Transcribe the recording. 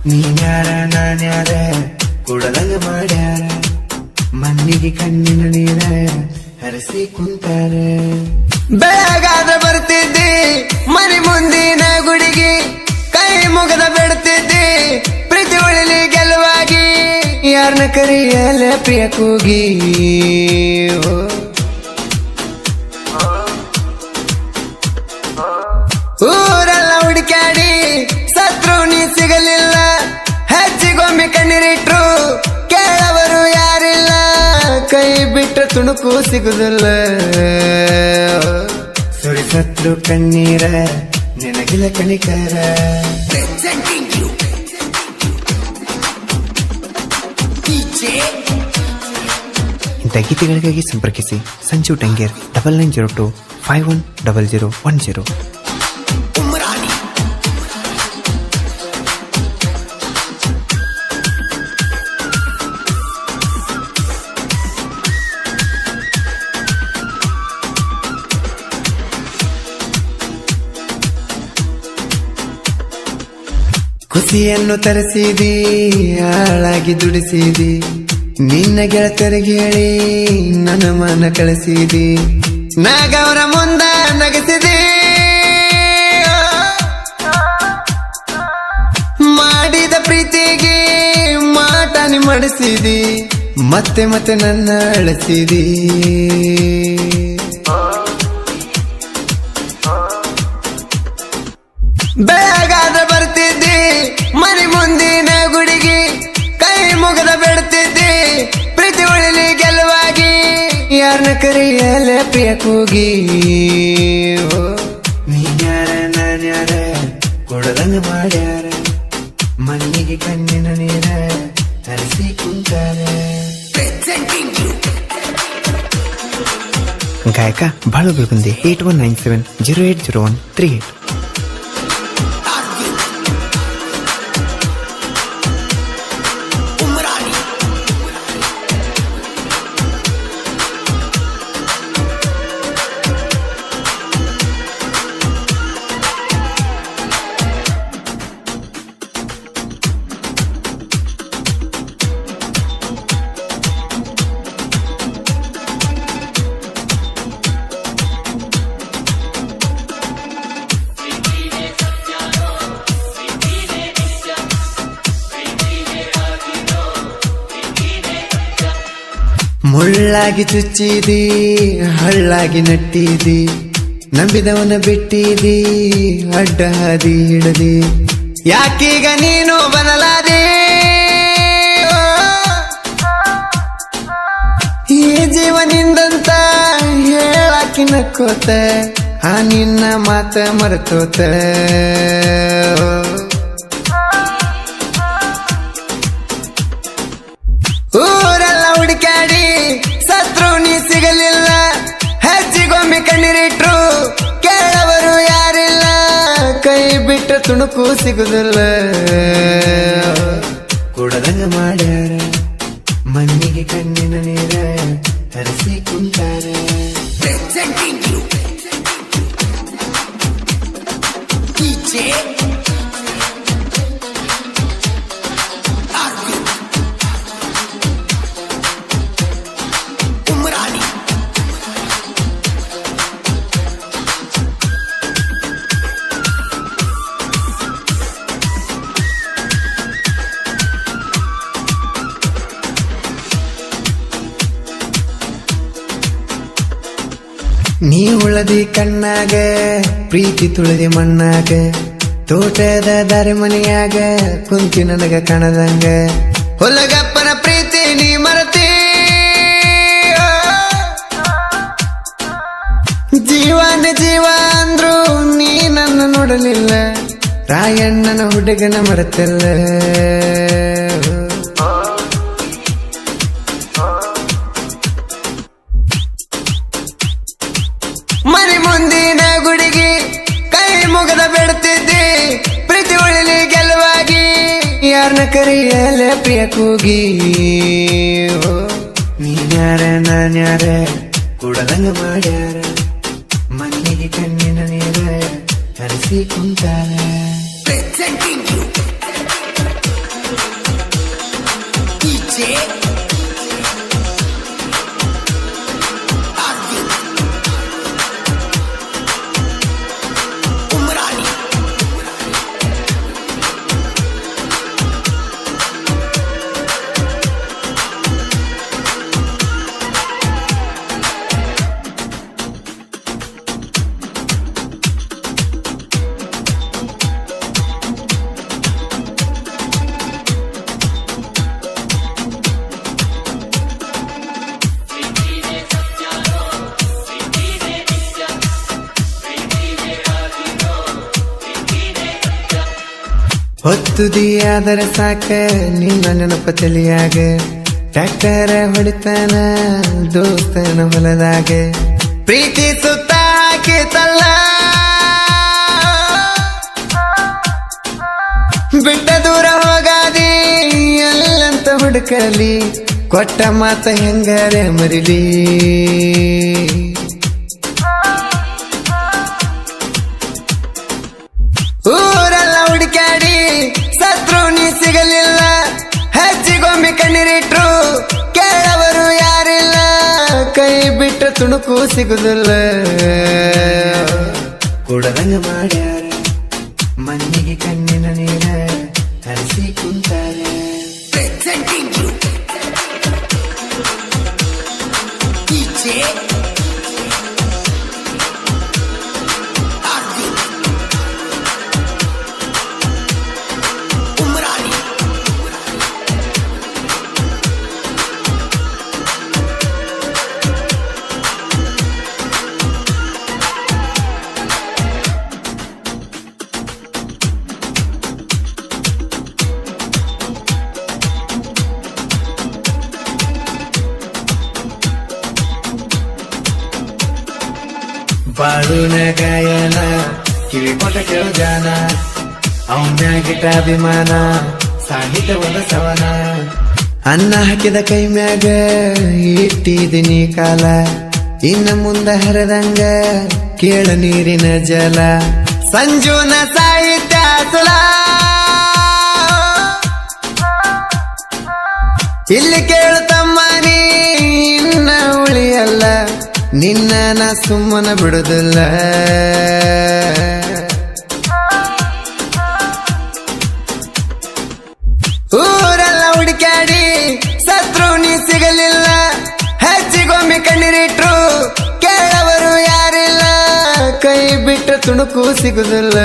ನೀನ್ಯಾರ ನಾನ್ಯಾರ ಕುಡದಂಗ ಮಾಡ್ಯಾರ ಮಣ್ಣಿಗೆ ಕಣ್ಣಿನ ನೀರ ಹರಸಿ ಕುಂತಾರ. ಬೆಳಗಾದ ಬರ್ತಿದ್ದಿ ಮನೆ ಮುಂದಿನ ಗುಡಿಗೆ ಕೈ ಮುಗದ ಬಿಡ್ತಿದ್ದಿ ಪ್ರೀತಿ ಉಳಿಲಿ ಗೆಲುವಾಗಿ ಯಾರನ್ನ ಕರಿಯಲ್ಲ ಪ್ರಿಯ ಕೂಗಿ. ಊರೆಲ್ಲ ಹುಡುಕಾಡಿ ಸತ್ರು ನೀ ಸಿಗಲಿಲ್ಲ ಹೆಚ್ಚಿಗೊಮ್ಮೆ ಕಣ್ಣೀರಿಟ್ರು ಕೇಳವರು ಯಾರಿಲ್ಲ ಕೈ ಬಿಟ್ಟ ತುಣುಕು ಸಿಗುದಿಲ್ಲ. ಸುರಿ ಸತ್ರು ಕಣ್ಣೀರ ನಿನಗಿಲ ಕಣಿಕರ. ಇಂಥ ಗೀತೆಗಳಿಗಾಗಿ ಸಂಪರ್ಕಿಸಿ ಸಂಜು ಟಂಗೇರ್ 9902510010. ಖುಷಿಯನ್ನು ತರಿಸಿದಿ ಹಾಳಾಗಿ ದುಡಿಸಿದಿ ನಿನ್ನ ಗೆಳತರಿಗೆ ಹೇಳಿ ನನ್ನ ಮನ ಕಳಿಸಿದಿ ನಾಗವರ ಮುಂದ ನಗಿಸಿದಿ ಮಾಡಿದ ಪ್ರೀತಿಗೆ ಮಾಟನಿ ಮಾಡಿಸಿದಿ ಮತ್ತೆ ಮತ್ತೆ ನನ್ನ ಅಳಿಸಿದಿ. ಬೆಳಗಾದ ಬರ್ತಿದ್ದಿ ಮನೆ ಮುಂದಿನ ಗುಡಿಗೆ ಕೈ ಮುಗದ ಬಿಡ್ತಿದ್ದಿ ಪ್ರೀತಿ ಉಳಿಲಿ ಗೆಲುವಾಗಿ ಯಾರನ್ನ ಕರಿಯಲ್ಲ ಪ್ರಿಯ ಕೂಗಿ. ನೀನ್ಯಾರ ನಾನ್ಯಾರ ಕೊಡದಂಗ ಮಾಡ್ಯಾರ ಮಣ್ಣಿಗೆ ಕಣ್ಣಿನ ನೀರ ಹರಿಸಿ ಕುಂತಾರ. ಗಾಯಕ ಬಾಳು ಬೆಳಗುಂದಿ 8197080138. ಮುಳ್ಳಾಗಿ ಚುಚ್ಚಿದಿ ಹಳ್ಳಾಗಿ ನಟ್ಟಿದಿ ನಂಬಿದವನ ಬಿಟ್ಟಿದಿ ಅಡ್ಡ ಹಾದಿ ಹಿಡದಿ ಯಾಕೀಗ ನೀನು ಬದಲಾದೆ ಈ ಜೀವನಿಂದಂತ ಹೇಳಾಕಿ ನಕ್ಕೋತ ಆ ನಿನ್ನ ಮಾತ ಮರೆತೋತ. ಊರೆಲ್ಲ ಹುಡುಕಾಡಿ ಸತ್ರು ನೀ ಸಿಗಲಿಲ್ಲ ಹೆಚ್ಚಿಗೊಮ್ಮೆ ಕಣ್ಣೀರಿಟ್ರು ಕೇಳವರು ಯಾರಿಲ್ಲ ಕೈ ಬಿಟ್ಟ ತುಣುಕು ಸಿಗುದಿಲ್ಲ. ಕುಡದಂಗ ಮಾಡ್ಯಾರ ಮಣ್ಣಿಗೆ ಕಣ್ಣಿನ ನೀರ ಹರಿಸಿ ಕುಂತಾರ. ನೀ ಉಳದಿ ಕಣ್ಣಾಗ ಪ್ರೀತಿ ತುಳಿದಿ ಮಣ್ಣಾಗ ತೋಟದ ದಾರಿ ಮನೆಯಾಗ ಕುಂತಿ ನನಗ ಕಾಣದಂಗ ಹೊಲಗಪ್ಪನ ಪ್ರೀತಿ ನೀ ಮರತಿ ಜೀವನ ಜೀವ ಅಂದ್ರು ನೀ ನನ್ನ ನೋಡಲಿಲ್ಲ ರಾಯಣ್ಣನ ಹುಡುಗನ ಮರೆತಿಲ್ಲ. ಮನೆ ಮುಂದಿನ ಗುಡಿಗೆ ಕೈ ಮುಗದ ಬಿಡ್ತಿದ್ದಿ ಪ್ರೀತಿ ಉಳಿಲಿ ಗೆಲುವಾಗಿ ಯಾರನ್ನ ಕರಿಯಲ್ಲ ಪ್ರಿಯ ಕೂಗಿ. ನೀನ್ಯಾರ ನಾನ್ಯಾರ ಕುಡದಂಗ ಮಾಡ್ಯಾರ ಮಣ್ಣಿಗೆ ಕಣ್ಣಿನ ನೀರ ಹರಿಸಿ ಕುಂತಾರ. ಹೊತ್ತುದಿಯಾದರೆ ಸಾಕ ನಿನ್ನ ನೆನಪ ತಲಿಯಾಗ ಟ್ರ್ಯಾಕ್ಟರ್ ಹೊಡಿತಾನ ದೋಸ್ತನ ಹೊಲದಾಗ ಪ್ರೀತಿ ಸುತ್ತ ಹಾಕಿತಲ್ಲ ಬಿಟ್ಟ ದೂರ ಹೋಗಾದಿ ಎಲ್ಲಂತ ಹುಡುಕಲಿ ಕೊಟ್ಟ ಮಾತ ಹೆಂಗಾರೆ ಮರಿಲಿ ಊರೆಲ್ಲ ಹುಡುಕಾಡಿ ಸತ್ರು ನೀ ಸಿಗಲಿಲ್ಲ ಹೆಚ್ಚಿಗೊಮ್ಮೆ ಕಣ್ಣೀರಿಟ್ರು ಕೇಳವರು ಯಾರಿಲ್ಲ ಕೈ ಬಿಟ್ಟ ತುಣುಕು ಸಿಗುದಿಲ್ಲ ಕುಡದಂಗ ಮಾಡ್ಯಾರ ಮಣ್ಣಿಗೆ ಕಣ್ಣಿನ ನೀರ ಹರಿಸಿ ಕುಂತಾರೆ ಬಾಳುನ ಗಾಯನ ಕಿವಿ ಕೊಟ್ಟ ಕೇಳು ಜಾನ ಅವನ್ಯಾಗಿಟ್ಟ ಅಭಿಮಾನ ಸಾಹಿತ್ಯ ಒಂದು ಸವನ ಅನ್ನ ಹಾಕಿದ ಕೈ ಮ್ಯಾಗ ಇಟ್ಟಿದಿನಿ ಕಾಲ ಇನ್ನ ಮುಂದ ಹರದಂಗ ಕೇಳ ನೀರಿನ ಜಲ ಸಂಜೂನ ಸಾಹಿತ್ಯ ಸುಲ ಇಲ್ಲಿ ಕೇಳುತ್ತಮ್ಮ ನೀ ಇನ್ನ ಉಳಿಯಲ್ಲ ನಿನ್ನ ನಾ ಸುಮ್ಮನ ಬಿಡುದಿಲ್ಲ ಊರೆಲ್ಲ ಹುಡುಕಾಡಿ ಸತ್ರು ನೀ ಸಿಗಲಿಲ್ಲ ಹೆಚ್ಚಿಗೊಮ್ಮೆ ಕಣ್ಣೀರಿಟ್ರು ಕೇಳವರು ಯಾರಿಲ್ಲ ಕೈ ಬಿಟ್ಟ ತುಣುಕು ಸಿಗುದಿಲ್ಲ